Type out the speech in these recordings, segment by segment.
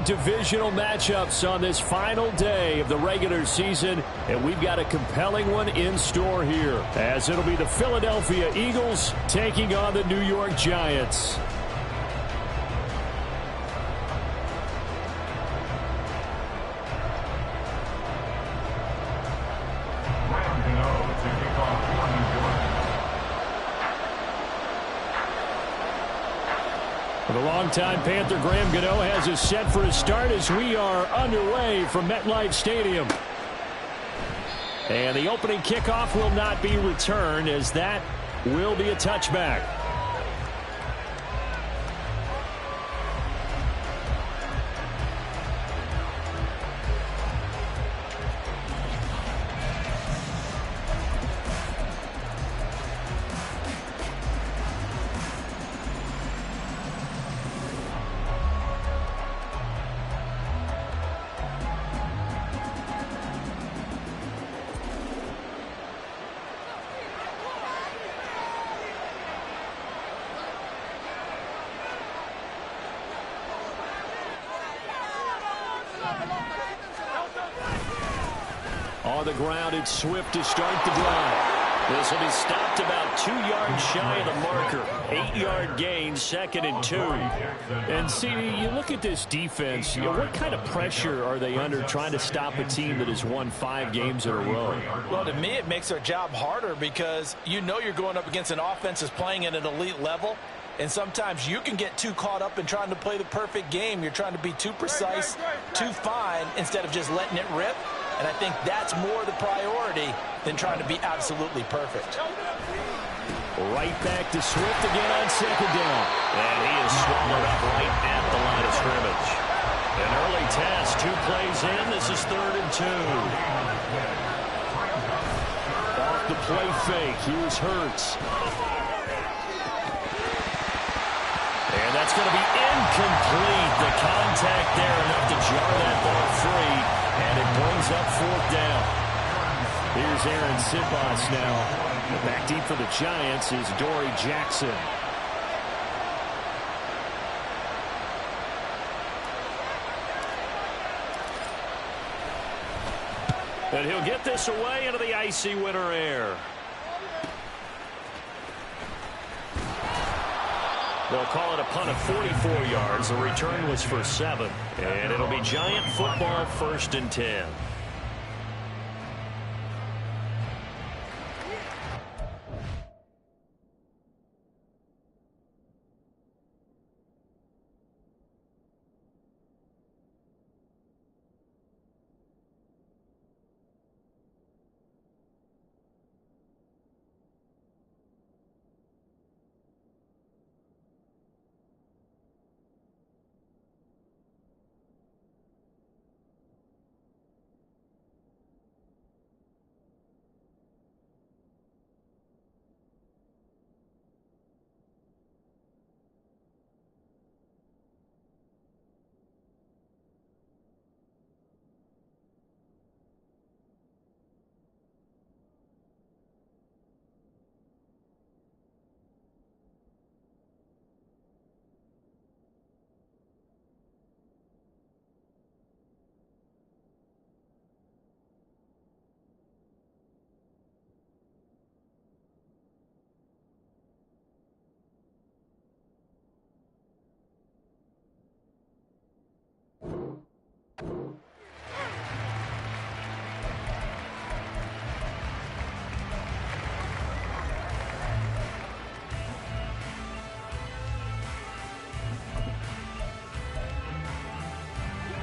divisional matchups on this final day of the regular season, and we've got a compelling one in store here, as it'll be the Philadelphia Eagles taking on the New York Giants. The longtime Panther Graham Gano has us set for a start as we are underway from MetLife Stadium. And the opening kickoff will not be returned, as that will be a touchback. On the ground, it's Swift to start the drive. This will be stopped about 2 yards shy of the marker. 8-yard gain, 2nd and 2. And, CD, you look at this defense, what kind of pressure are they under trying to stop a team that has won 5 games in a row? Well, to me, it makes their job harder because you know you're going up against an offense that's playing at an elite level. And sometimes you can get too caught up in trying to play the perfect game. You're trying to be too precise, too fine, instead of just letting it rip. And I think that's more the priority than trying to be absolutely perfect. Right back to Swift again on 2nd down. And he is swallowed up right at the line of scrimmage. An early task, 2 plays in. This is 3rd and 2. Off the play fake, here's Hurts. And that's going to be incomplete. The contact there enough to jar that ball free. And it brings up 4th down. Here's Aaron Sibas now. Back deep for the Giants is Dory Jackson. And he'll get this away into the icy winter air. They'll call it a punt of 44 yards. The return was for 7. And it'll be Giant football, 1st and 10.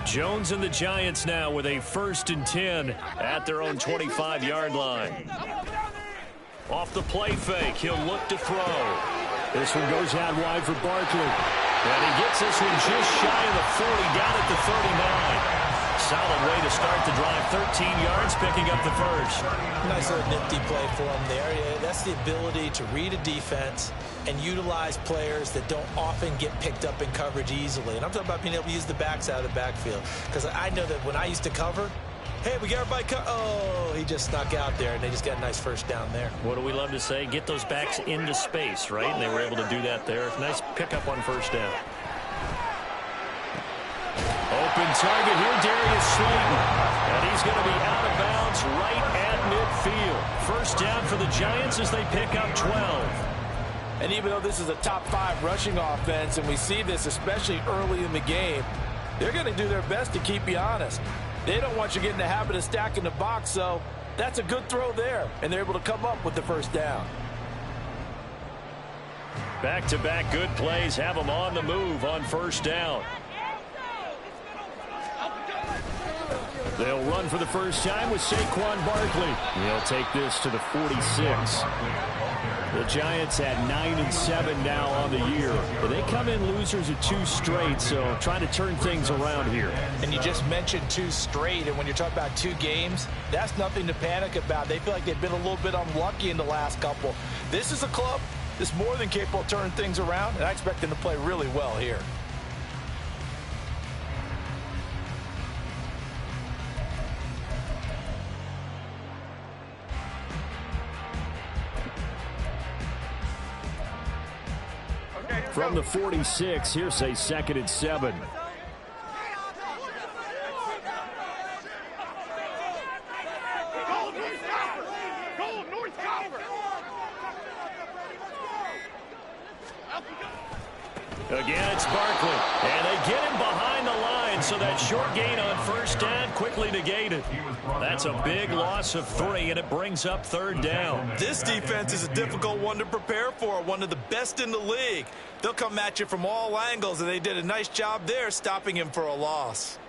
Jones and the Giants now with a 1st and 10 at their own 25-yard line. Off the play fake, he'll look to throw. This one goes out wide for Barkley. And he gets this one just shy of the 40, down at the 39. Solid way to start the drive. 13 yards, picking up the 1st. Nice little nifty play for him there. Yeah, that's the ability to read a defense and utilize players that don't often get picked up in coverage easily. And I'm talking about being able to use the backs out of the backfield. Because I know that when I used to cover, hey, we got everybody oh, he just snuck out there, and they just got a nice 1st down there. What do we love to say? Get those backs into space, right? And they were able to do that there. Nice pickup on 1st down. open target here, Darius Slayton. And he's going to be out of bounds right at midfield. First down for the Giants as they pick up 12. And even though this is a top 5 rushing offense, and we see this especially early in the game, they're going to do their best to keep you honest. They don't want you getting the habit of stacking the box, so that's a good throw there, and they're able to come up with the first down. Back-to-back good plays have them on the move on first down. They'll run for the first time with Saquon Barkley. He'll take this to the 46. The Giants at 9-7 now on the year. They come in losers of 2 straight, so trying to turn things around here. And you just mentioned 2 straight, and when you're talking about 2 games, that's nothing to panic about. They feel like they've been a little bit unlucky in the last couple. This is a club that's more than capable of turning things around, and I expect them to play really well here. From the 46, here's a 2nd and 7. Again, it's Barkley. And they get him behind the line, so that short gain on first down quickly negated. That's a big loss of 3, and it brings up 3rd down. This defense is a difficult one to prepare for, one of the best in the league. They'll come at you from all angles, and they did a nice job there stopping him for a loss.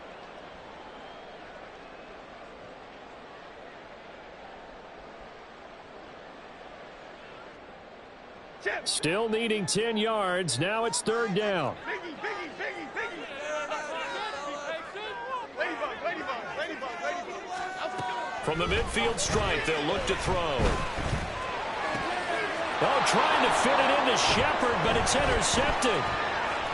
Still needing 10 yards. Now it's 3rd down. From the midfield stripe, they'll look to throw. Oh, trying to fit it into Shepard, but it's intercepted.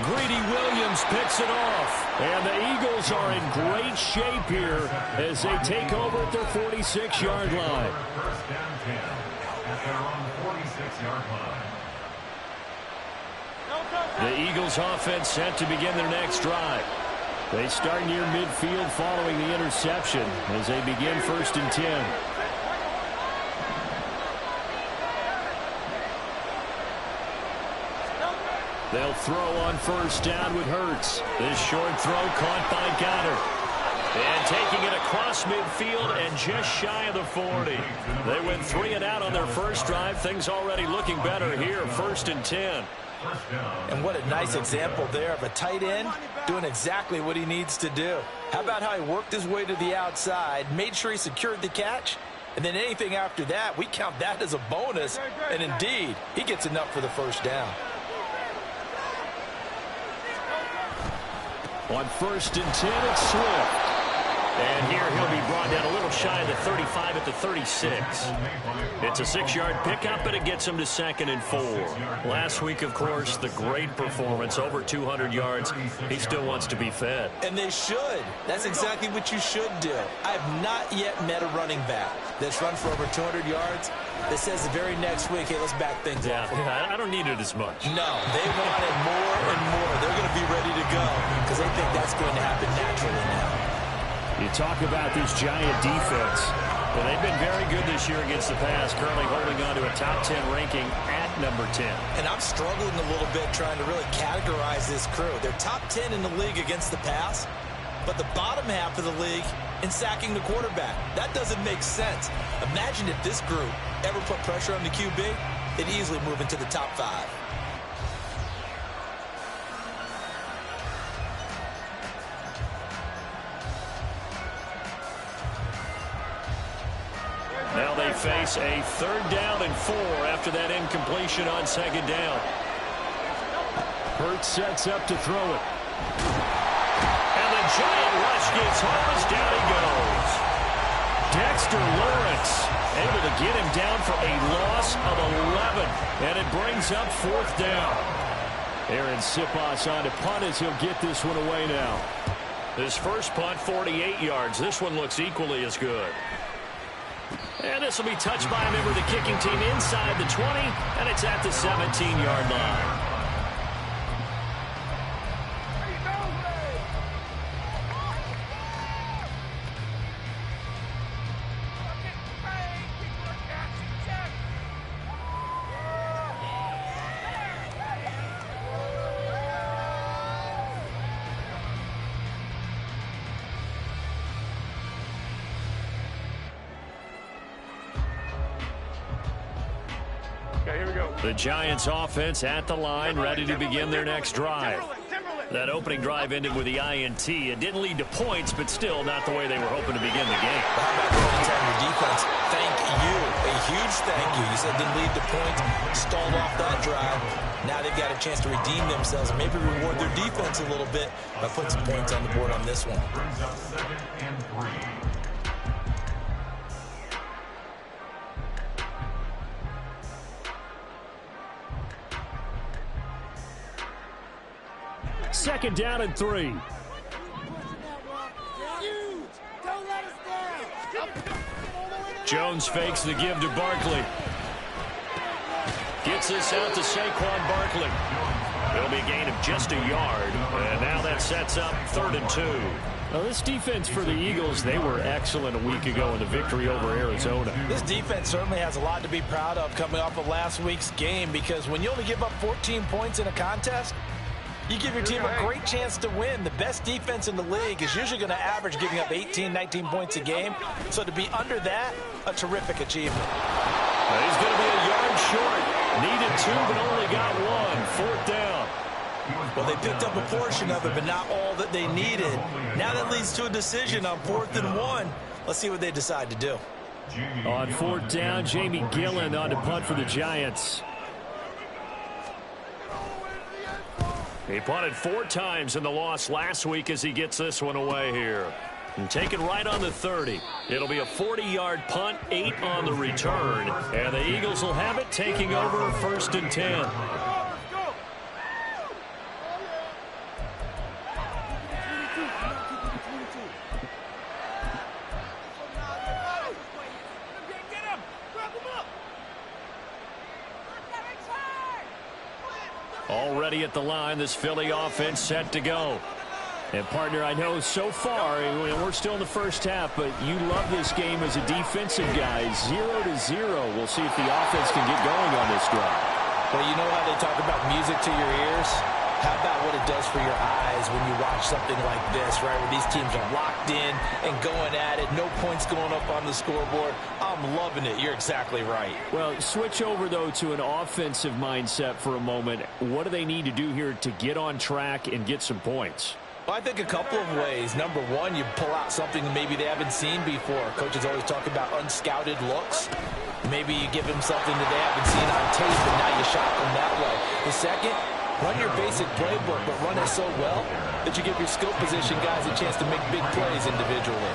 Greedy Williams picks it off. And the Eagles are in great shape here as they take over at their 46-yard line. First down 10 at their own 46-yard line. The Eagles offense set to begin their next drive. They start near midfield following the interception as they begin 1st and 10. They'll throw on first down with Hurts. This short throw caught by Goddard. And taking it across midfield and just shy of the 40. They went 3 and out on their first drive. Things already looking better here. 1st and 10. And what a nice example there of a tight end doing exactly what he needs to do. How about how he worked his way to the outside, made sure he secured the catch, and then anything after that, we count that as a bonus. And indeed, he gets enough for the first down. On 1st and 10, it's Swift. And here he'll be brought down a little shy of the 35 at the 36. It's a 6-yard pickup, and it gets him to 2nd and 4. Last week, of course, the great performance, over 200 yards. He still wants to be fed. And they should. That's exactly what you should do. I have not yet met a running back that's run for over 200 yards that says the very next week, hey, let's back things up. Yeah, I don't need it as much. No, they want it more and more. They're going to be ready to go because they think that's going to happen naturally now. You talk about this Giant defense. Well, they've been very good this year against the pass, currently holding on to a top 10 ranking at number 10. And I'm struggling a little bit trying to really categorize this crew. They're top 10 in the league against the pass, but the bottom half of the league in sacking the quarterback. That doesn't make sense. Imagine if this group ever put pressure on the QB, they'd easily move into the top 5. Now they face a 3rd down and 4 after that incompletion on 2nd down. Hurts sets up to throw it. And the Giant rush gets home as down he goes. Dexter Lawrence able to get him down for a loss of 11. And it brings up 4th down. Aaron Siposs on to punt as he'll get this one away now. His first punt, 48 yards. This one looks equally as good. And this will be touched by a member of the kicking team inside the 20, and it's at the 17-yard line. The Giants offense at the line, ready to begin their next drive. That opening drive ended with the INT. It didn't lead to points, but still not the way they were hoping to begin the game. How about going inside your defense? Thank you. A huge thank you. You said didn't lead to points, stalled off that drive. Now they've got a chance to redeem themselves and maybe reward their defense a little bit by putting some points on the board on this one. Brings up 2nd and 3. Second down and 3. Jones fakes the give to Barkley. Gets this out to Saquon Barkley. It'll be a gain of just a yard. And now that sets up 3rd and 2. Now this defense for the Eagles, they were excellent a week ago in the victory over Arizona. This defense certainly has a lot to be proud of coming off of last week's game, because when you only give up 14 points in a contest, you give your team a great chance to win. The best defense in the league is usually going to average giving up 18, 19 points a game. So to be under that, a terrific achievement. He's going to be a yard short. Needed 2, but only got 1. 4th down. Well, they picked up a portion of it, but not all that they needed. Now that leads to a decision on 4th and 1. Let's see what they decide to do. On 4th down, Jamie Gillen on to punt for the Giants. He punted 4 times in the loss last week as he gets this one away here. And take it right on the 30. It'll be a 40-yard punt, 8 on the return. And the Eagles will have it, taking over 1st and 10. Already at the line, this Philly offense set to go. And, partner, I know so far, we're still in the first half, but you love this game as a defensive guy. 0-0. We'll see if the offense can get going on this drive. Well, you know how they talk about music to your ears? How about what it does for your eyes when you watch something like this, right, where these teams are locked in and going at it, no points going up on the scoreboard? I'm loving it. You're exactly right. Well, switch over, though, to an offensive mindset for a moment. What do they need to do here to get on track and get some points? Well, I think a couple of ways. Number one, you pull out something maybe they haven't seen before. Coaches always talk about unscouted looks. Maybe you give them something that they haven't seen on tape, and now you shock them that way. The second, run your basic playbook, but run it so well that you give your skill position guys a chance to make big plays individually.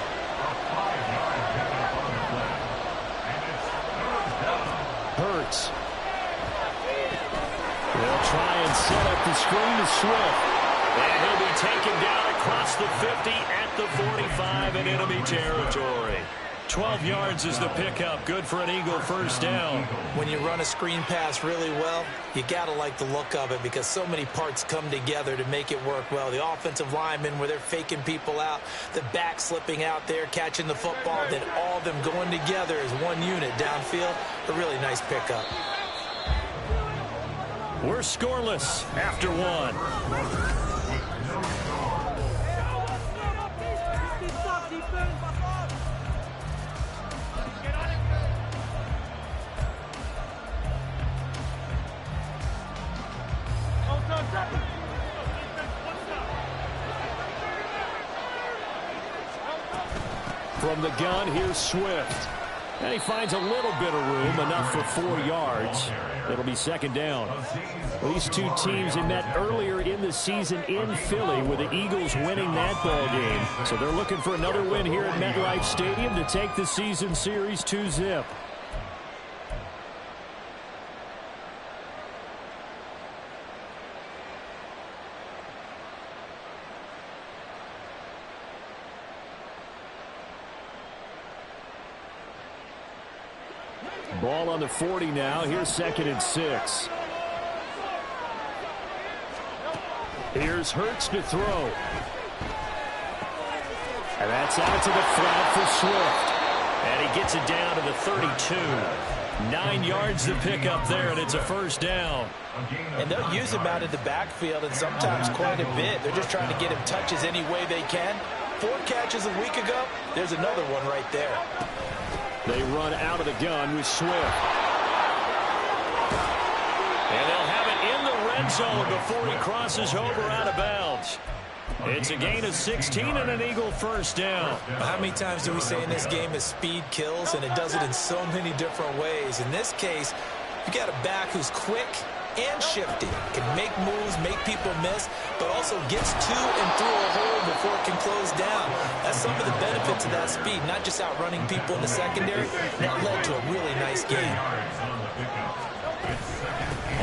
Hurts. They'll try and set up the screen to Swift. And he'll be taken down across the 50 at the 45 in enemy territory. 12 yards is the pickup. Good for an Eagle 1st down. When you run a screen pass really well, you got to like the look of it because so many parts come together to make it work well. The offensive linemen, where they're faking people out, the back slipping out there, catching the football, then all of them going together as one unit downfield. A really nice pickup. We're scoreless after 1. From the gun, here's Swift. And he finds a little bit of room, enough for 4 yards. It'll be 2nd down. These two teams, they met earlier in the season in Philly with the Eagles winning that ball game. So they're looking for another win here at MetLife Stadium to take the season series 2-0. Ball on the 40 now. Here's 2nd and 6. Here's Hurts to throw. And that's out to the flat for Swift. And he gets it down to the 32. 9 yards to pick up there, and it's a 1st down. And they'll use him out of the backfield, and sometimes quite a bit. They're just trying to get him touches any way they can. 4 catches a week ago. There's another one right there. They run out of the gun with Swift. end zone before he crosses over out of bounds. It's a gain of 16 and an Eagle first down. How many times do we say in this game is speed kills, and it does it in so many different ways. In this case, you got a back who's quick and shifty, can make moves, make people miss, but also gets to and through a hole before it can close down. That's some of the benefits of that speed, not just outrunning people in the secondary. That led to a really nice game.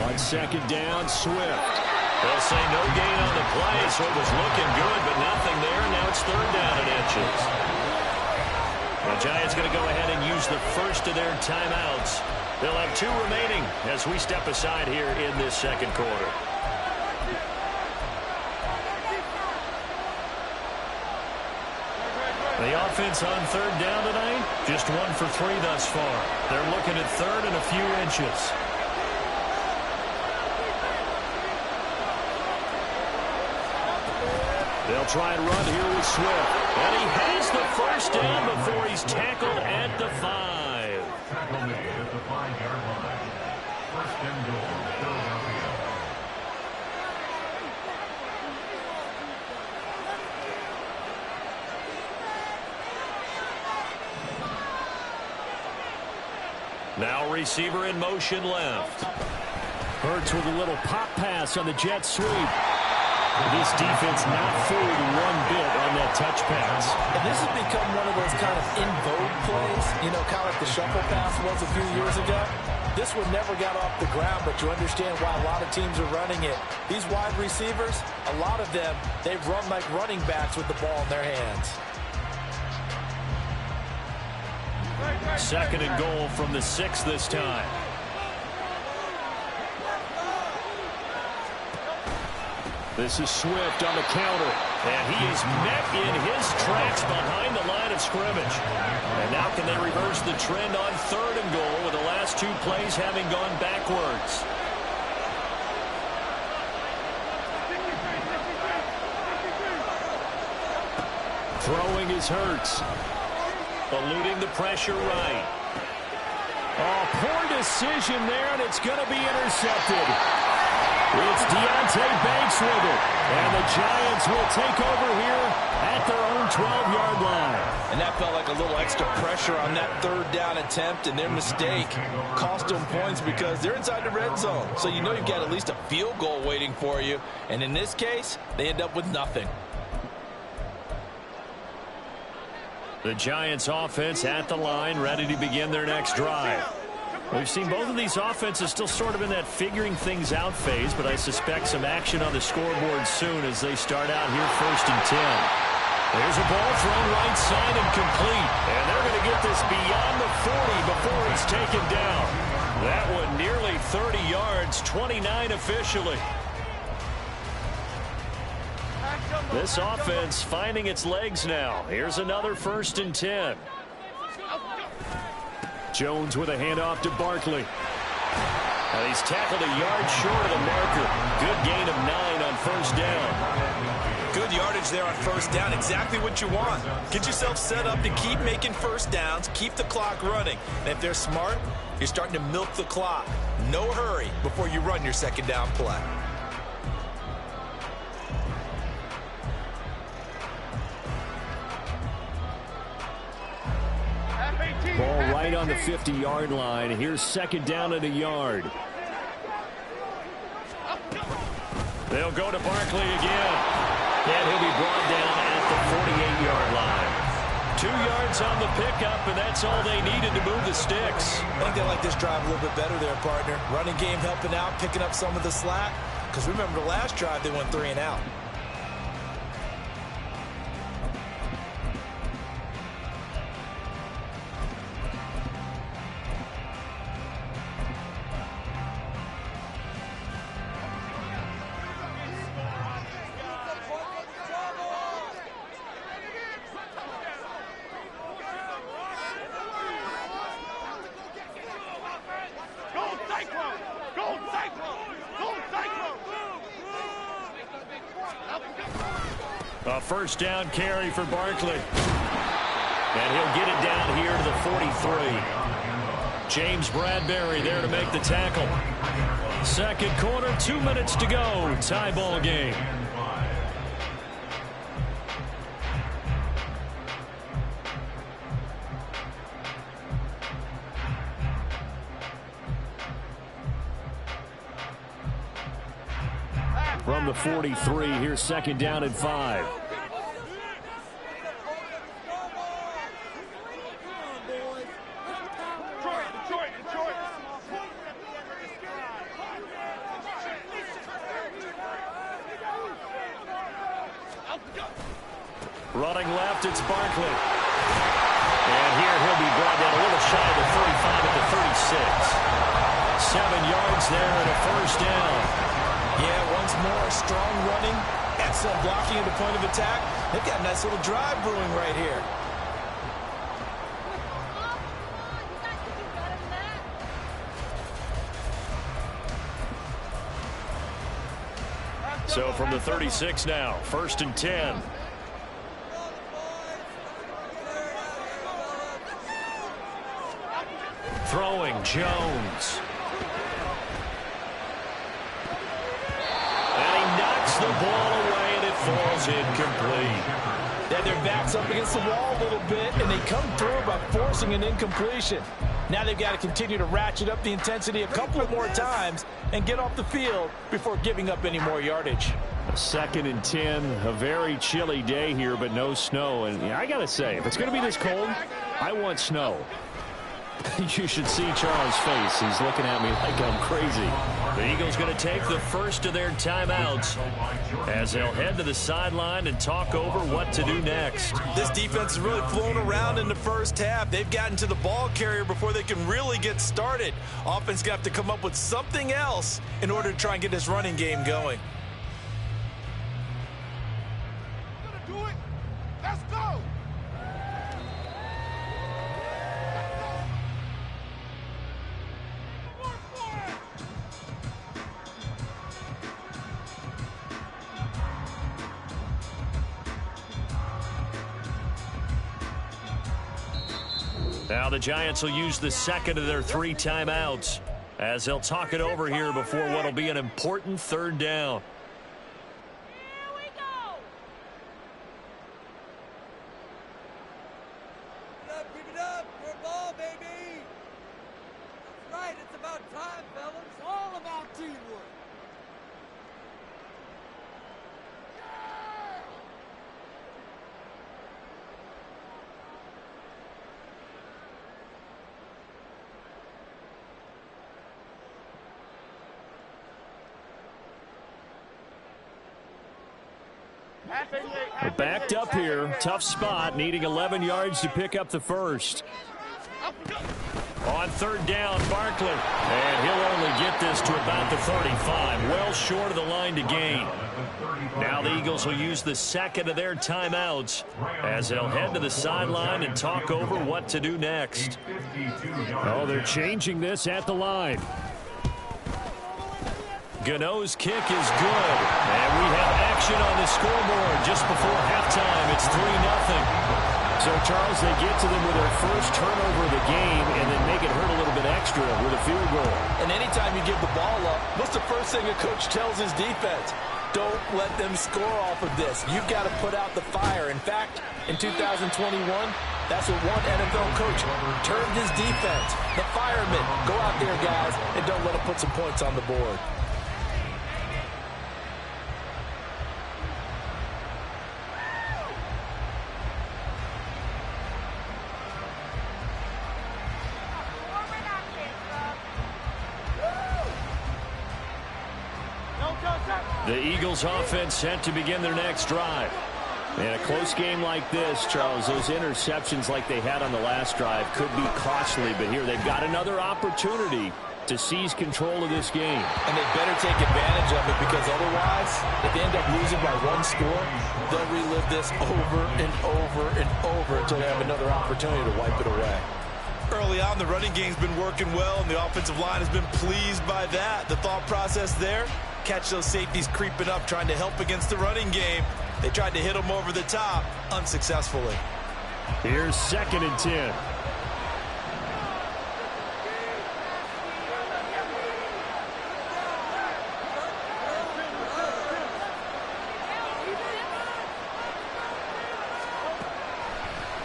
On second down, Swift. They'll say no gain on the play, so it was looking good, but nothing there. Now it's third down and inches. The Giants going to go ahead and use the first of their timeouts. They'll have 2 remaining as we step aside here in this second quarter. The offense on third down tonight, just 1 for 3 thus far. They're looking at third and a few inches. They'll try and run here with Swift. And he has the first down before he's tackled at the 5. Tackle made at the 5-yard line. First and goal, Philadelphia. Now receiver in motion left. Hurts with a little pop pass on the jet sweep. This defense not fooled one bit on that touch pass. And this has become one of those kind of in vogue plays, you know, kind of like the shuffle pass was a few years ago. This one never got off the ground, but you understand why a lot of teams are running it. These wide receivers, a lot of them, they run like running backs with the ball in their hands. Second and goal from the 6 this time. This is Swift on the counter, and he is met in his tracks behind the line of scrimmage. And now can they reverse the trend on third and goal with the last 2 plays having gone backwards? Throwing is Hurts. Eluding the pressure right. Oh, poor decision there, and it's going to be intercepted. It's Deontay Banks with it. And the Giants will take over here at their own 12-yard line. And that felt like a little extra pressure on that third down attempt, and their mistake cost them points because they're inside the red zone. So you know you've got at least a field goal waiting for you. And in this case, they end up with nothing. The Giants offense at the line, ready to begin their next drive. We've seen both of these offenses still sort of in that figuring things out phase, but I suspect some action on the scoreboard soon as they start out here first and 10. There's a ball thrown right side and complete, and they're going to get this beyond the 40 before it's taken down. That one nearly 30 yards, 29 officially. This offense finding its legs now. Here's another first and 10. Jones with a handoff to Barkley. And he's tackled a yard short of the marker. Good gain of 9 on first down. Good yardage there on first down. Exactly what you want. Get yourself set up to keep making first downs, keep the clock running. And if they're smart, you're starting to milk the clock. No hurry before you run your second down play. Ball right on the 50-yard line. Here's second down and a yard. They'll go to Barkley again. And he'll be brought down at the 48-yard line. 2 yards on the pickup, and that's all they needed to move the sticks. I think they like this drive a little bit better there, partner. Running game helping out, picking up some of the slack. Because remember the last drive, they went 3 and out. A first down carry for Barkley. And he'll get it down here to the 43. James Bradbury there to make the tackle. Second quarter, 2 minutes to go. Tie ball game. From the 43, here's second down and 5. Running left, it's Barkley. And here he'll be brought down a little shy of the 35 at the 36. 7 yards there and a first down. Yeah, once more, strong running, excellent blocking at the point of attack. They've got a nice little drive brewing right here. So from the 36 now, first and 10. Throwing, Jones. And he knocks the ball away, and it falls incomplete. Yeah, their back's up against the wall a little bit, and they come through by forcing an incompletion. Now they've got to continue to ratchet up the intensity a couple of more times and get off the field before giving up any more yardage. Second and 10, a very chilly day here, but no snow. And I got to say, if it's going to be this cold, I want snow. You should see Charles' face. He's looking at me like I'm crazy. The Eagles going to take the first of their timeouts as they'll head to the sideline and talk over what to do next. This defense has really flown around in the first half. They've gotten to the ball carrier before they can really get started. Offense got to come up with something else in order to try and get this running game going. Let's go! Now the Giants will use the second of their 3 timeouts as they'll talk it over here before what will be an important third down. Here we go! Keep it up, we're ball, baby! That's right, it's about time, fellas. It's all about teamwork. We're backed up here. Tough spot, needing 11 yards to pick up the first. On third down, Barkley. And he'll only get this to about the 35. Well short of the line to gain. Now the Eagles will use the second of their timeouts as they'll head to the sideline and talk over what to do next. Oh, they're changing this at the line. Gano's kick is good. And we have action on the scoreboard just before halftime. It's 3-0. So, Charles, they get to them with their first turnover of the game and then make it hurt a little bit extra with a field goal. And anytime you give the ball up, what's the first thing a coach tells his defense? Don't let them score off of this. You've got to put out the fire. In fact, in 2021, that's what one NFL coach termed his defense. The firemen. Go out there, guys, and don't let them put some points on the board. The Eagles offense set to begin their next drive. In a close game like this, Charles, those interceptions like they had on the last drive could be costly, but here they've got another opportunity to seize control of this game. And they better take advantage of it, because otherwise, if they end up losing by 1 score, they'll relive this over and over and over until they have another opportunity to wipe it away. Early on, the running game's been working well, and the offensive line has been pleased by that. The thought process there, catch those safeties creeping up, trying to help against the running game. They tried to hit them over the top, unsuccessfully. Here's second and 10.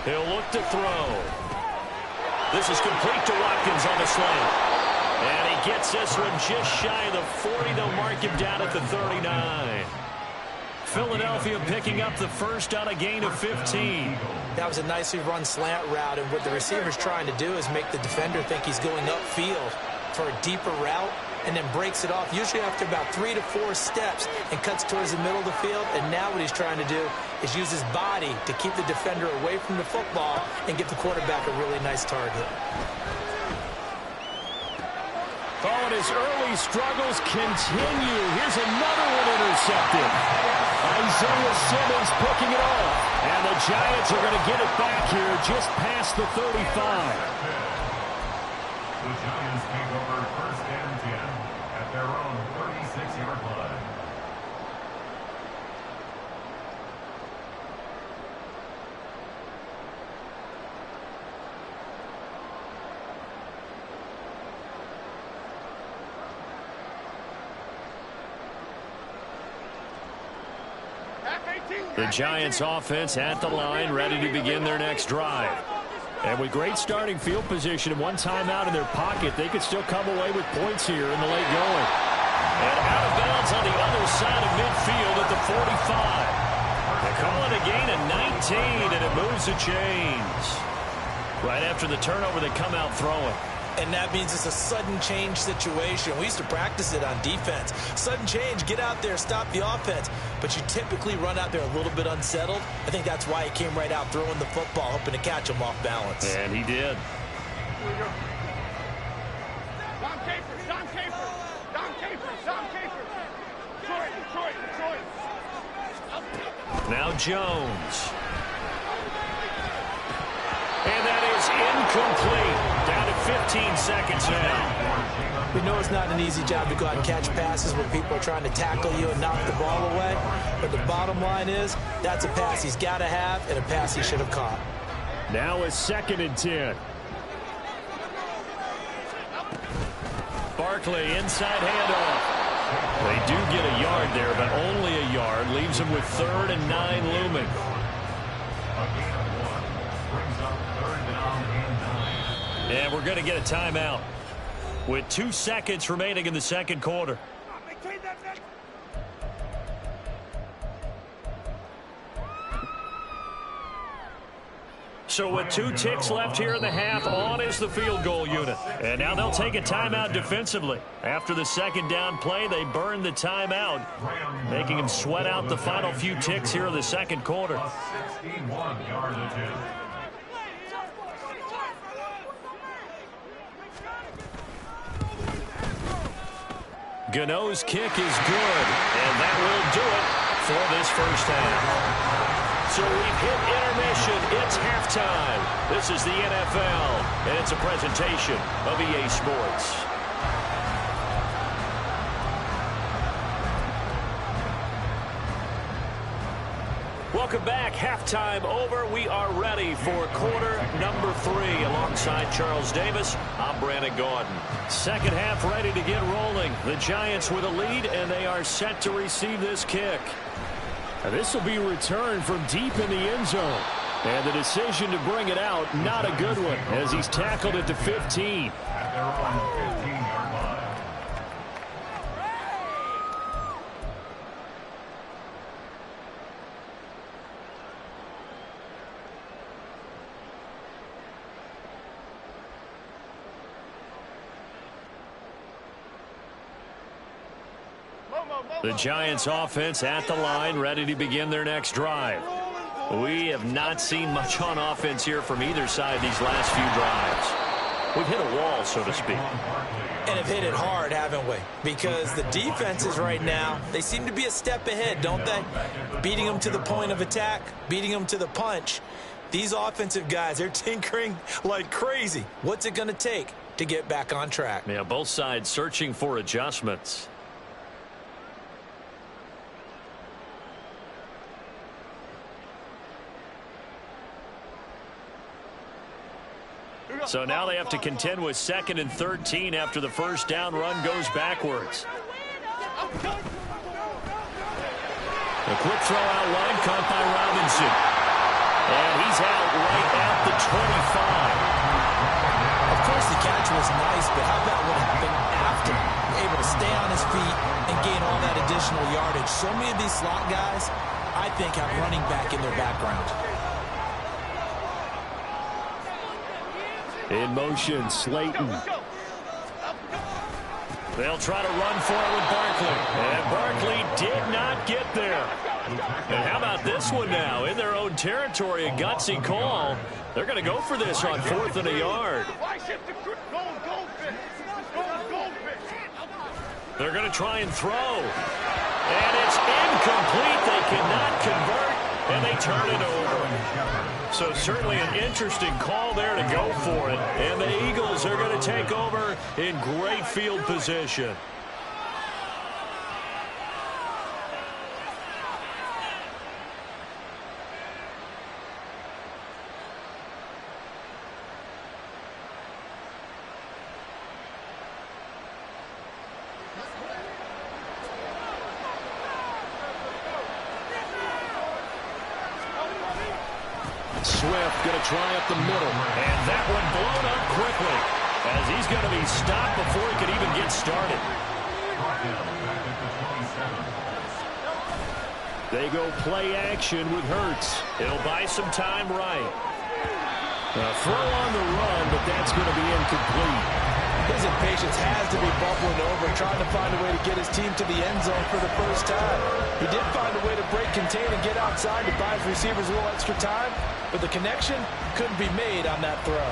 He'll look to throw. This is complete to Watkins on the slant. And he gets this one just shy of the 40. They'll mark him down at the 39. Philadelphia picking up the first on a gain of 15. That was a nicely run slant route, and what the receiver's trying to do is make the defender think he's going upfield for a deeper route, and then breaks it off, usually after about 3 to 4 steps, and cuts towards the middle of the field. And now what he's trying to do is use his body to keep the defender away from the football and give the quarterback a really nice target. Oh, and his early struggles continue. Here's another one intercepted. Isaiah Simmons picking it off. And the Giants are going to get it back here just past the 35. The Giants take over first and 10 at their own 36-yard line. The Giants offense at the line, ready to begin their next drive. And with great starting field position and one timeout in their pocket, they could still come away with points here in the late going. And out of bounds on the other side of midfield at the 45. They call it a gain of 19, and it moves the chains. Right after the turnover, they come out throwing. And that means it's a sudden change situation. We used to practice it on defense. Sudden change, get out there, stop the offense. But you typically run out there a little bit unsettled. I think that's why he came right out throwing the football, hoping to catch him off balance. And he did. Dom Capers, Dom Capers, Dom Capers, Dom Capers. Detroit. Now Jones. And that is incomplete. Down to 15 seconds now. We know it's not an easy job to go out and catch passes when people are trying to tackle you and knock the ball away. But the bottom line is, that's a pass he's got to have and a pass he should have caught. Now it's 2nd and 10. Barkley inside handoff. They do get a yard there, but only a yard. Leaves them with 3rd and 9 looming. And we're going to get a timeout with 2 seconds remaining in the second quarter. So with 2 ticks left here in the half, on is the field goal unit. And now they'll take a timeout defensively. After the second down play, they burn the timeout, making them sweat out the final few ticks here in the second quarter. 61-yard attempt. Gano's kick is good, and that will do it for this first half. So we've hit intermission. It's halftime. This is the NFL, and it's a presentation of EA Sports. Welcome back. Halftime over. We are ready for quarter number 3. Alongside Charles Davis, I'm Brandon Gordon. Second half ready to get rolling. The Giants with a lead, and they are set to receive this kick. Now, this will be returned from deep in the end zone. And the decision to bring it out, not a good one, as he's tackled at the 15. At their own 15-yard line. The Giants offense at the line, ready to begin their next drive. We have not seen much on offense here from either side these last few drives. We've hit a wall, so to speak. And have hit it hard, haven't we? Because the defenses right now, they seem to be a step ahead, don't they? Beating them to the point of attack, beating them to the punch. These offensive guys, they're tinkering like crazy. What's it going to take to get back on track? Yeah, both sides searching for adjustments. So now they have to contend with 2nd and 13 after the first down run goes backwards. A quick throw out wide, caught by Robinson. And he's out right at the 25. Of course, the catch was nice, but how about what happened after? Able to stay on his feet and gain all that additional yardage. So many of these slot guys, I think, have running back in their background. In motion, Slayton. They'll try to run for it with Barkley. And Barkley did not get there. And how about this one now? In their own territory, a gutsy call. They're going to go for this on 4th and a yard. They're going to try and throw. And it's incomplete. They cannot convert, and they turn it over. So certainly an interesting call there to go for it. And the Eagles are going to take over in great field position. Swift going to try up the middle. And that one blown up quickly as he's going to be stopped before he could even get started. They go play action with Hurts. It'll buy some time right. A throw on the run, but that's going to be incomplete. His impatience has to be bubbling over, trying to find a way to get his team to the end zone for the first time. He did find a way to break contain and get outside to buy his receivers a little extra time, but the connection couldn't be made on that throw.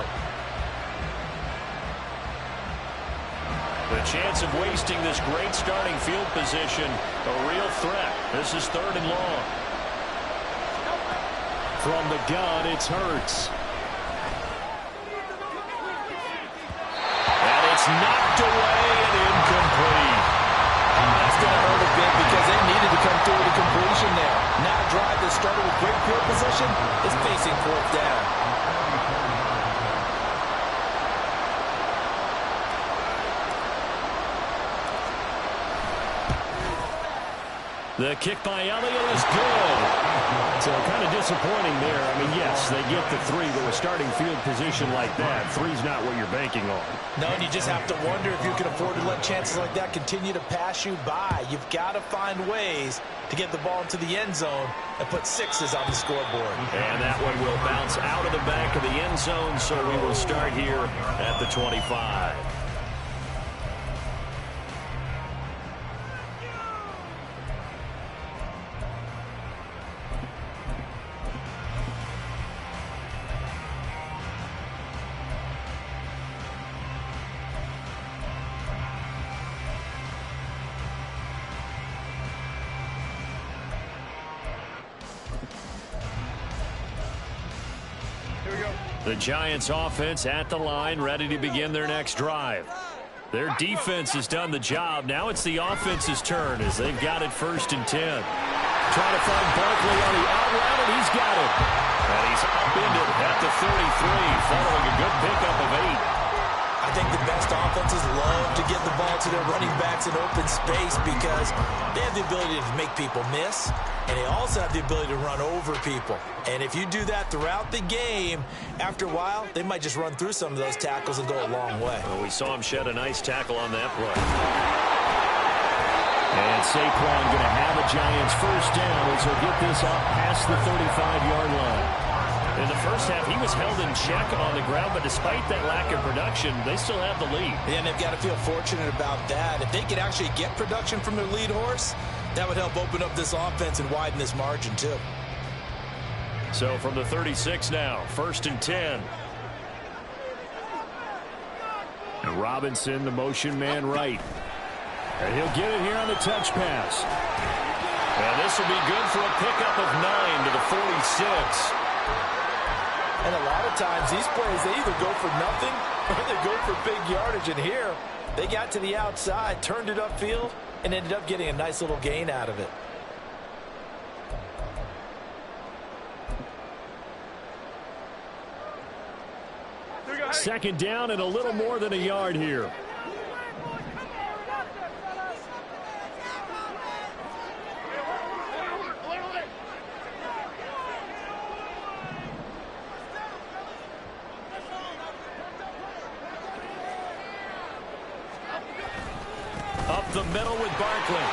The chance of wasting this great starting field position, a real threat. This is 3rd and long. From the gun, it's Hurts. And it's knocked away and incomplete. That's going to hurt a bit because they needed to come through with a completion there. Now a drive that started with great field position is facing 4th down. The kick by Elliott is good. So kind of disappointing there. I mean, yes, they get the 3, but with starting field position like that, 3's not what you're banking on. No, and you just have to wonder if you can afford to let chances like that continue to pass you by. You've got to find ways to get the ball into the end zone and put 6s on the scoreboard. And that one will bounce out of the back of the end zone, so we will start here at the 25. The Giants offense at the line, ready to begin their next drive. Their defense has done the job. Now it's the offense's turn as they've got it 1st and 10. Trying to find Barkley on the out route, and he's got it. And he's upended at the 33, following a good pickup of 8. I think the best offenses love to get the ball to their running backs in open space because they have the ability to make people miss, and they also have the ability to run over people. And if you do that throughout the game, after a while, they might just run through some of those tackles and go a long way. Well, we saw him shed a nice tackle on that play. And Saquon going to have a Giants 1st down as he'll get this up past the 35-yard line. In the first half, he was held in check on the ground, but despite that lack of production, they still have the lead. Yeah, and they've got to feel fortunate about that. If they could actually get production from their lead horse, that would help open up this offense and widen this margin, too. So from the 36 now, 1st and 10. And Robinson, the motion man right. And he'll get it here on the touch pass. And this will be good for a pickup of 9 to the 46. And a lot of times, these plays, they either go for nothing or they go for big yardage. And here, they got to the outside, turned it upfield, and ended up getting a nice little gain out of it. Second down and a little more than a yard here. the middle with Barkley.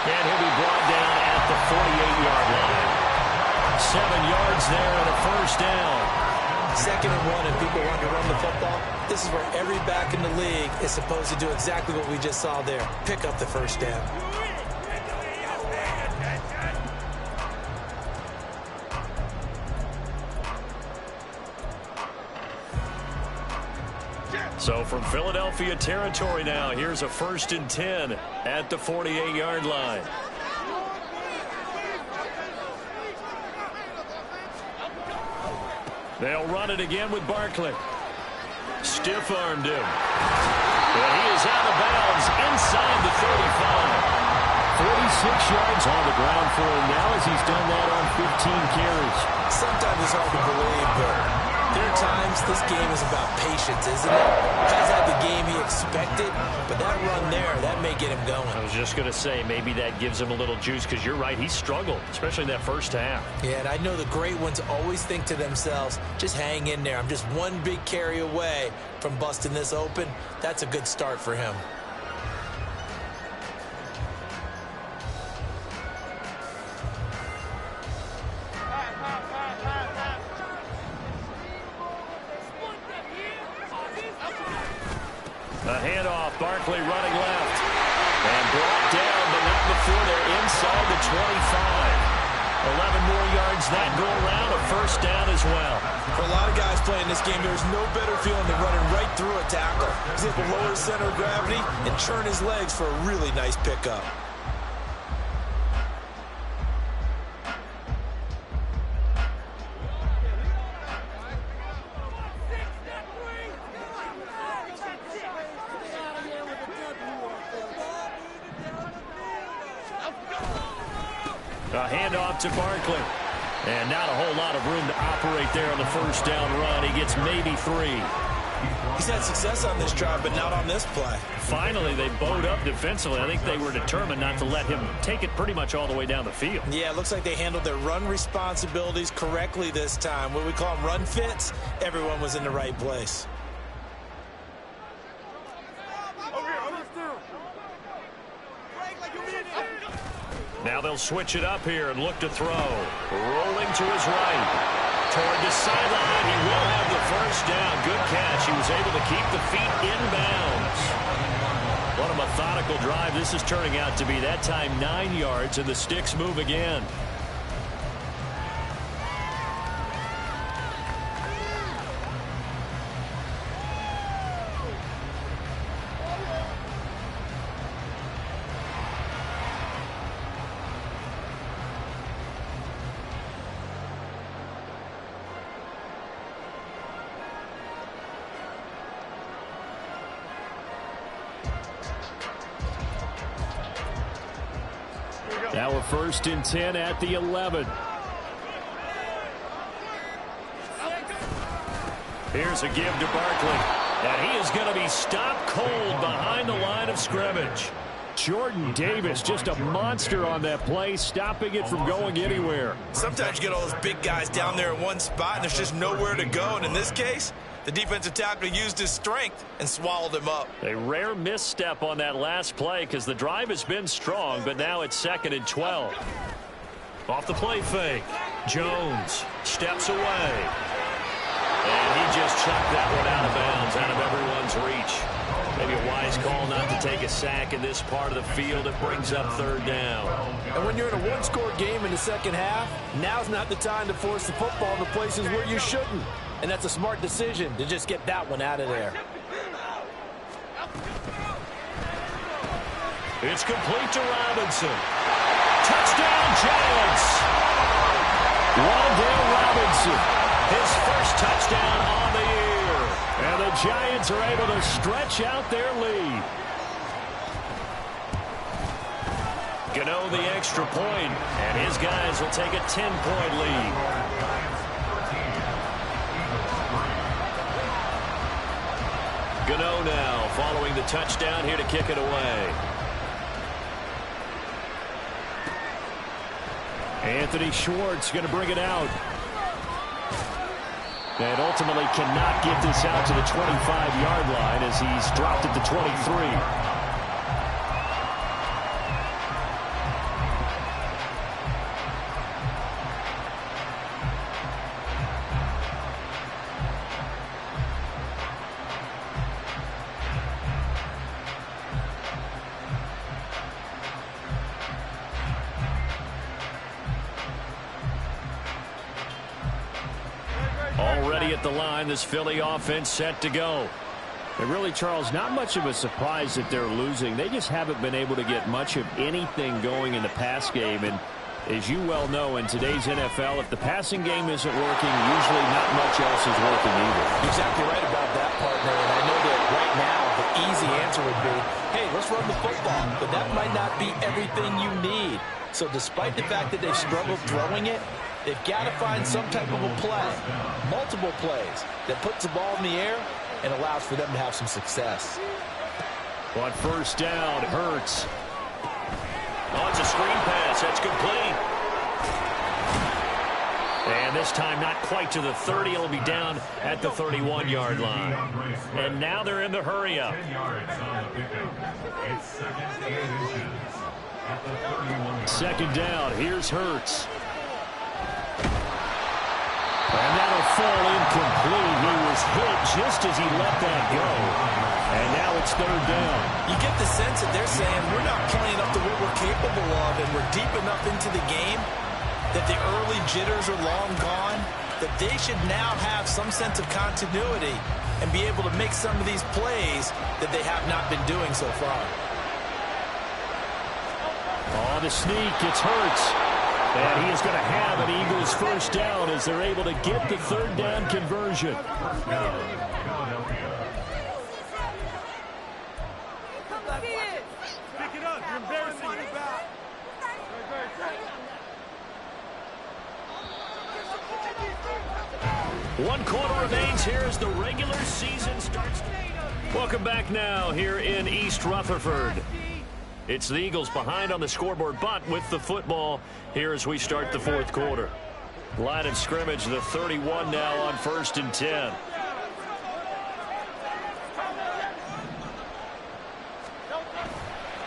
And he'll be brought down at the 48-yard line. 7 yards there and a first down. 2nd and 1 and people want to run the football. This is where every back in the league is supposed to do exactly what we just saw there. Pick up the first down. So from Philadelphia territory now, here's a 1st and 10 at the 48-yard line. They'll run it again with Barkley. Stiff-armed him. And he is out of bounds inside the 35. 46 yards on the ground for him now as he's done that on 15 carries. Sometimes it's hard to believe, but there are times this game is about patience, isn't it? Has had the game he expected, but that run there, that may get him going. I was just going to say, maybe that gives him a little juice because you're right, he struggled, especially in that first half. Yeah, and I know the great ones always think to themselves, just hang in there. I'm just one big carry away from busting this open. That's a good start for him. A handoff, Barkley running left. And brought down, but not before they're inside the 25. 11 more yards that go around, a first down as well. For a lot of guys playing this game, there's no better feeling than running right through a tackle. He's able to lower his center of gravity and churn his legs for a really nice pickup. A handoff to Barkley. And not a whole lot of room to operate there on the first down run. He gets maybe 3. He's had success on this drive, but not on this play. Finally, they bowed up defensively. I think they were determined not to let him take it pretty much all the way down the field. Yeah, it looks like they handled their run responsibilities correctly this time. What we call them run fits, everyone was in the right place. Now they'll switch it up here and look to throw. Rolling to his right. Toward the sideline. He will have the first down. Good catch. He was able to keep the feet inbounds. What a methodical drive this is turning out to be. That time 9 yards, and the sticks move again. Now a 1st and 10 at the 11. Here's a give to Barkley. And he is going to be stopped cold behind the line of scrimmage. Jordan Davis, just a monster on that play, stopping it from going anywhere. Sometimes you get all those big guys down there in one spot, and there's just nowhere to go. And in this case, the defensive tackle used his strength and swallowed him up. A rare misstep on that last play because the drive has been strong, but now it's 2nd and 12. Off the play fake. Jones steps away. And he just chucked that one out of bounds, out of everyone's reach. Maybe a wise call not to take a sack in this part of the field. It brings up 3rd down. And when you're in a one-score game in the second half, now's not the time to force the football to places where you shouldn't. And that's a smart decision to just get that one out of there. It's complete to Robinson. Touchdown, Giants! Wan'Dale Robinson, his first touchdown on the year. And the Giants are able to stretch out their lead. Gano the extra point, and his guys will take a 10-point lead. Gano now following the touchdown here to kick it away. Anthony Schwartz going to bring it out. And ultimately cannot get this out to the 25-yard line as he's dropped at the 23. Already at the line, this Philly offense set to go. And really, Charles, not much of a surprise that they're losing. They just haven't been able to get much of anything going in the pass game. And as you well know, in today's NFL, if the passing game isn't working, usually not much else is working either. Exactly right about that, partner. And I know that right now the easy answer would be, hey, let's run the football. But that might not be everything you need. So despite the fact that they've struggled throwing it, they've got to find some type of a play, multiple plays, that puts the ball in the air and allows for them to have some success. On first down, Hurts. Oh, it's a screen pass. That's complete. And this time not quite to the 30. It'll be down at the 31-yard line. And now they're in the hurry-up. 10 yards on the pickup. It's 2nd and inches at the 31-yard. Second down. Here's Hurts. And that'll fall incomplete. He was hit just as he let that go. And now it's third down. You get the sense that they're saying we're not playing up to what we're capable of, and we're deep enough into the game that the early jitters are long gone, that they should now have some sense of continuity and be able to make some of these plays that they have not been doing so far. On the sneak, it's Hurts. And he is going to have an Eagles first down as they're able to get the third down conversion. First down, Philadelphia. Pick it up. You're embarrassing me. One quarter remains here as the regular season starts. Welcome back now here in East Rutherford. It's the Eagles behind on the scoreboard, but with the football here as we start the fourth quarter. Line of scrimmage, the 31 now on 1st and 10.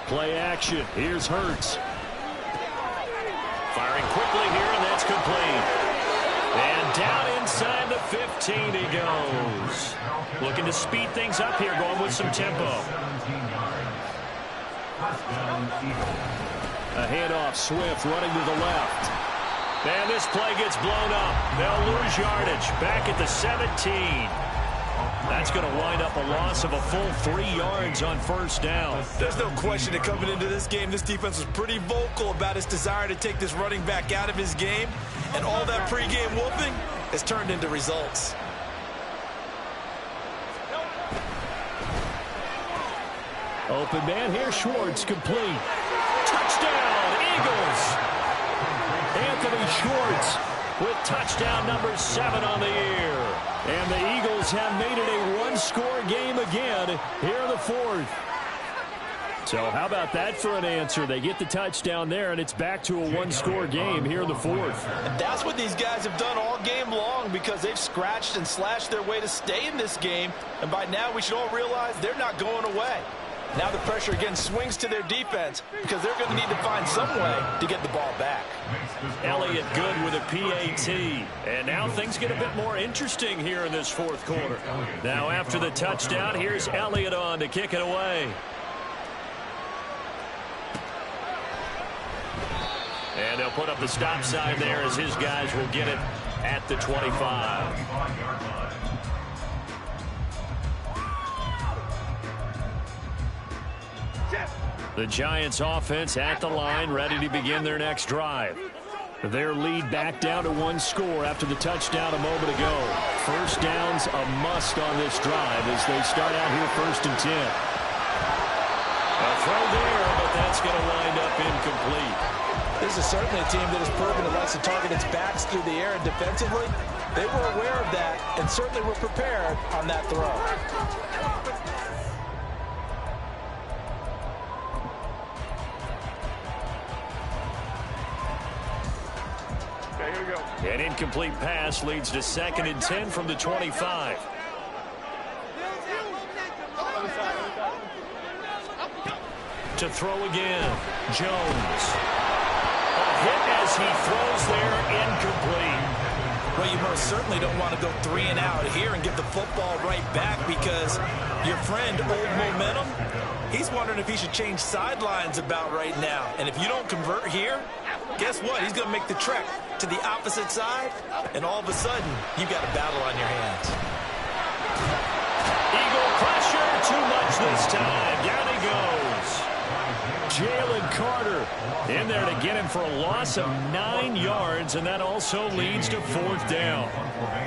Play action. Here's Hurts. Firing quickly here, and that's complete. And down inside the 15 he goes. Looking to speed things up here, going with some tempo. 17 yards. First down, Eagles. A handoff, Swift running to the left. And this play gets blown up. They'll lose yardage. Back at the 17. That's going to wind up a loss of a full 3 yards on first down. There's no question that coming into this game, this defense was pretty vocal about its desire to take this running back out of his game. And all that pregame whooping has turned into results. Open man here, Schwartz, complete. Touchdown, Eagles! Anthony Schwartz with touchdown number 7 on the year. And the Eagles have made it a one-score game again here in the fourth. So how about that for an answer? They get the touchdown there, and it's back to a one-score game here in the fourth. And that's what these guys have done all game long, because they've scratched and slashed their way to stay in this game. And by now we should all realize they're not going away. Now the pressure again swings to their defense, because they're going to need to find some way to get the ball back. Elliott good with a PAT. And now things get a bit more interesting here in this fourth quarter. Now after the touchdown, here's Elliott on to kick it away. And they'll put up the stop sign there as his guys will get it at the 25. The Giants offense at the line, ready to begin their next drive. Their lead back down to one score after the touchdown a moment ago. First down's a must on this drive as they start out here 1st and 10. A throw there, but that's going to wind up incomplete. This is certainly a team that has proven it likes to target its backs through the air, and defensively, they were aware of that and certainly were prepared on that throw. An incomplete pass leads to 2nd and 10 from the 25. To throw again, Jones. A hit as he throws there, incomplete. Well, you most certainly don't want to go 3 and out here and get the football right back, because your friend, Old Momentum, he's wondering if he should change sidelines about right now. And if you don't convert here, guess what? He's going to make the trek to the opposite side, and all of a sudden, you've got a battle on your hands. Eagle pressure, too much this time. Down he goes. Jalen Carter in there to get him for a loss of 9 yards, and that also leads to 4th down.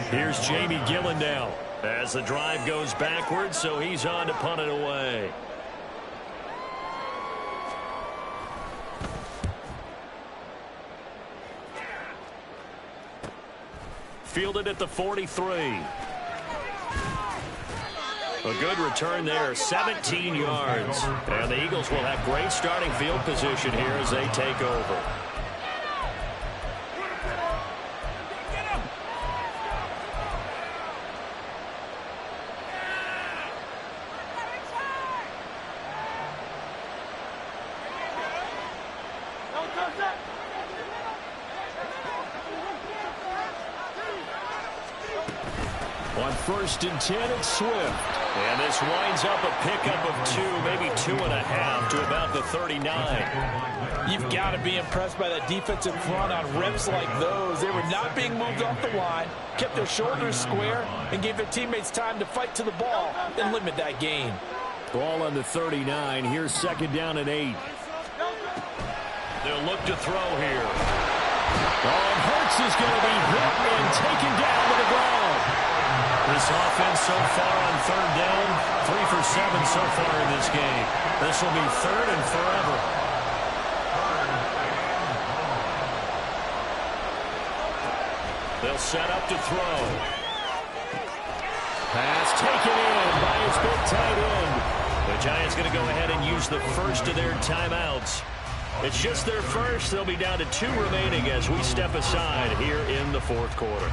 Here's Jamie Gillen now as the drive goes backwards, so he's on to punt it away. Fielded at the 43. A good return there, 17 yards. And the Eagles will have great starting field position here as they take over. On 1st and 10, it's Swift. And this winds up a pickup of 2, maybe 2.5 to about the 39. You've got to be impressed by that defensive front on reps like those. They were not being moved off the line, kept their shoulders square, and gave their teammates time to fight to the ball and limit that gain. Ball on the 39. Here's 2nd down and 8. They'll look to throw here. Oh, and Hurts is going to be hit and taken down to the ground. This offense so far on 3rd down, 3 for 7 so far in this game. This will be 3rd and forever. They'll set up to throw. Pass taken in by his big tight end. The Giants going to go ahead and use the first of their timeouts. It's just their first. They'll be down to 2 remaining as we step aside here in the 4th quarter.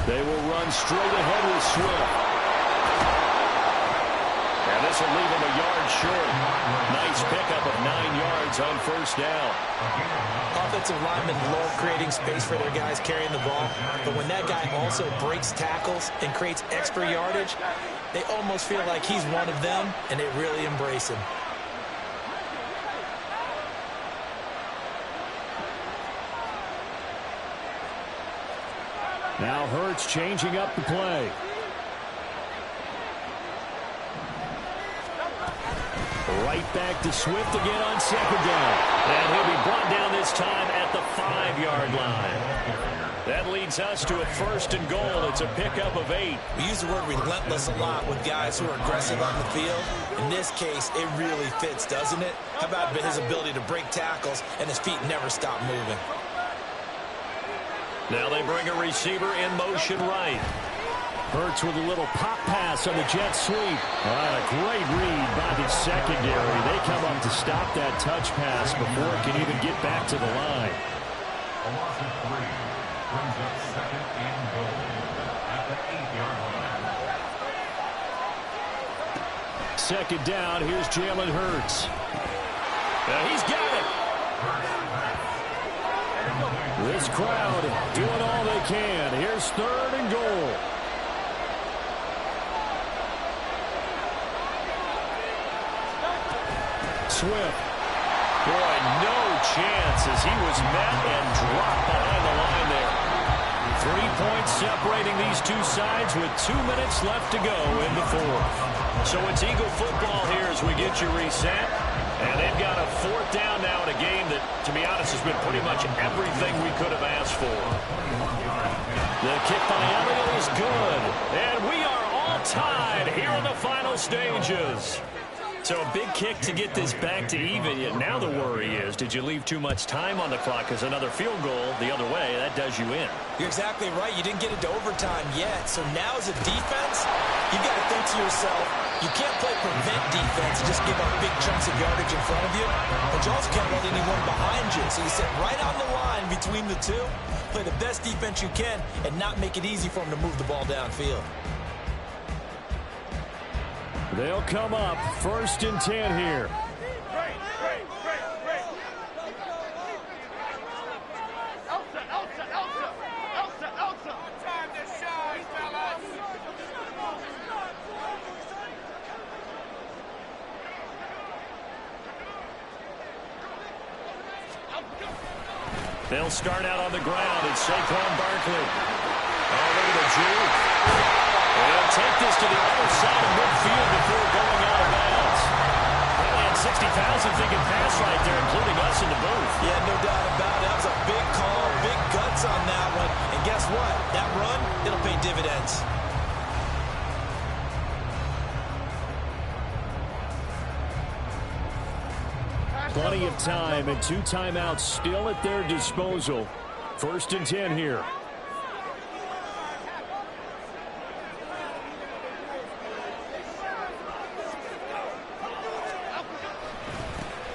They will run straight ahead with Swift. And this will leave him a yard short. Nice pickup of 9 yards on 1st down. Offensive linemen love creating space for their guys carrying the ball, but when that guy also breaks tackles and creates extra yardage, they almost feel like he's one of them, and they really embrace him. Now Hurts changing up the play. Right back to Swift again on 2nd down. And he'll be brought down this time at the 5-yard line. That leads us to a 1st and goal. It's a pickup of 8. We use the word relentless a lot with guys who are aggressive on the field. In this case, it really fits, doesn't it? How about his ability to break tackles and his feet never stop moving? Now they bring a receiver in motion right. Hurts with a little pop pass on the jet sweep. A great read by the secondary. They come up to stop that touch pass before it can even get back to the line. A loss of 3 brings up 2nd and goal at the 8-yard line. 2nd down. Here's Jalen Hurts. He's got it. This crowd doing all they can. Here's 3rd and goal. Swift. Boy, no chance as he was met and dropped behind the line there. 3 points separating these two sides with 2 minutes left to go in the 4th. So it's Eagle football here as we get you reset. And they've got a 4th down now in a game that, to be honest, has been pretty much everything we could have asked for. The kick by Elliott is good. And we are all tied here in the final stages. So a big kick to get this back to even. Yet now the worry is, did you leave too much time on the clock? Because another field goal the other way, that does you in. You're exactly right. You didn't get it to overtime yet. So now as a defense, you've got to think to yourself, you can't play prevent defense and just give up big chunks of yardage in front of you. But you also can't let anyone behind you. So you sit right on the line between the two, play the best defense you can, and not make it easy for them to move the ball downfield. They'll come up 1st and 10 here. They'll start out on the ground. It's Saquon Barkley. Oh, look at the juke. They'll take this to the other side of midfield before going out of bounds. Probably had 60,000 thinking pass right there, including us in the booth. Yeah, no doubt about it. That was a big call, big guts on that one. And guess what? That run, it'll pay dividends. Plenty of time and 2 timeouts still at their disposal. 1st and 10 here.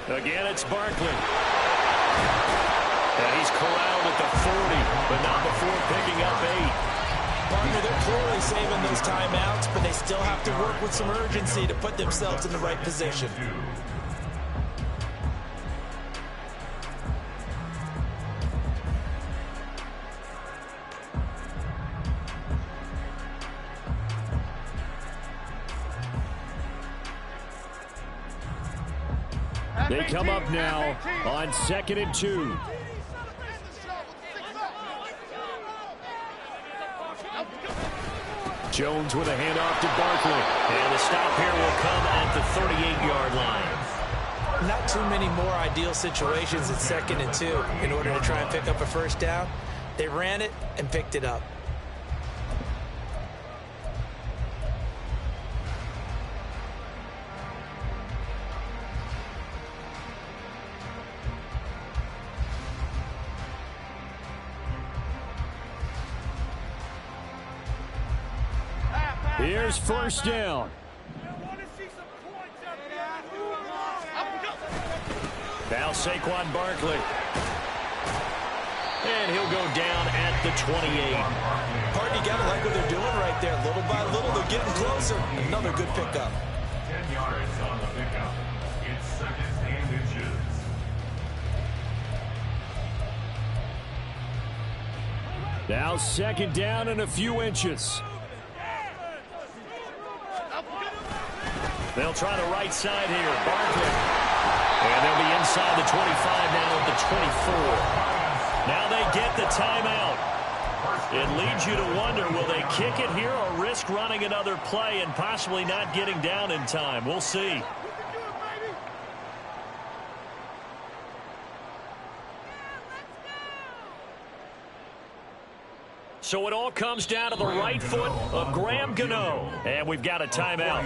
Again, it's Barkley. And he's corralled at the 40, but not before picking up 8. Partner, they're clearly saving those timeouts, but they still have to work with some urgency to put themselves in the right position. They come up now on 2nd and 2. Jones with a handoff to Barkley. And the stop here will come at the 38-yard line. Not too many more ideal situations at 2nd and 2 in order to try and pick up a first down. They ran it and picked it up. Here's 1st down. Now Saquon Barkley. And he'll go down at the 28. Partner, you got to like what they're doing right there. Little by little, they're getting closer. Another good pickup. 10 yards on the pickup. It's 2nd and inches. Now 2nd down and a few inches. They'll try the right side here. Barkley. And they'll be inside the 25 now at the 24. Now they get the timeout. It leads you to wonder, will they kick it here or risk running another play and possibly not getting down in time? We'll see. So it all comes down to the right foot of Graham Gano. And we've got a timeout.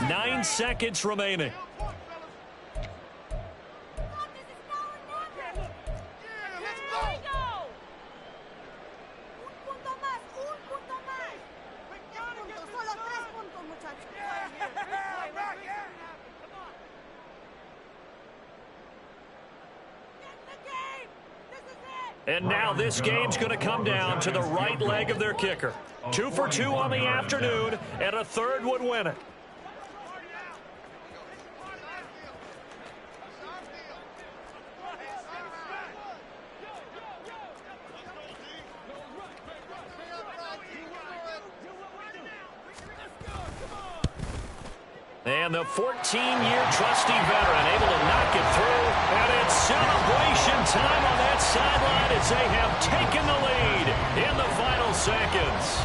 9 seconds remaining. And now this game's going to come down to the right leg of their kicker. 2 for 2 on the afternoon, and a third would win it. And the 14-year trusty veteran able to knock it through. And it's celebration time on that sideline as they have taken the lead in the final seconds.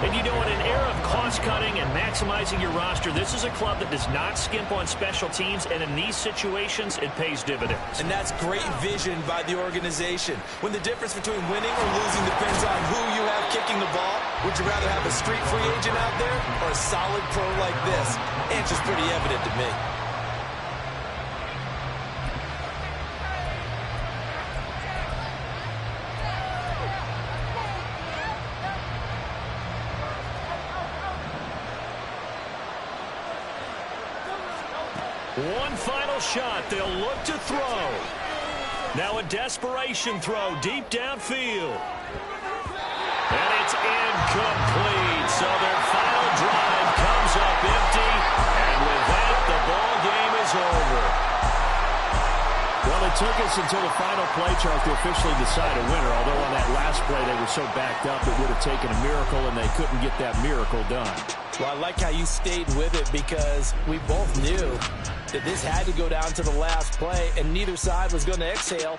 And you know, in an era of cost-cutting and max maximizing your roster, this is a club that does not skimp on special teams, and in these situations, it pays dividends. And that's great vision by the organization. When the difference between winning or losing depends on who you have kicking the ball, would you rather have a street free agent out there or a solid pro like this? Answer's pretty evident to me. One final shot. They'll look to throw. Now a desperation throw deep downfield. And it's incomplete. So their final drive comes up empty. And with that, the ball game is over. Well, it took us until the final play, Charles, to officially decide a winner. Although on that last play they were so backed up, it would have taken a miracle, and they couldn't get that miracle done. Well, I like how you stayed with it because we both knew that this had to go down to the last play, and neither side was going to exhale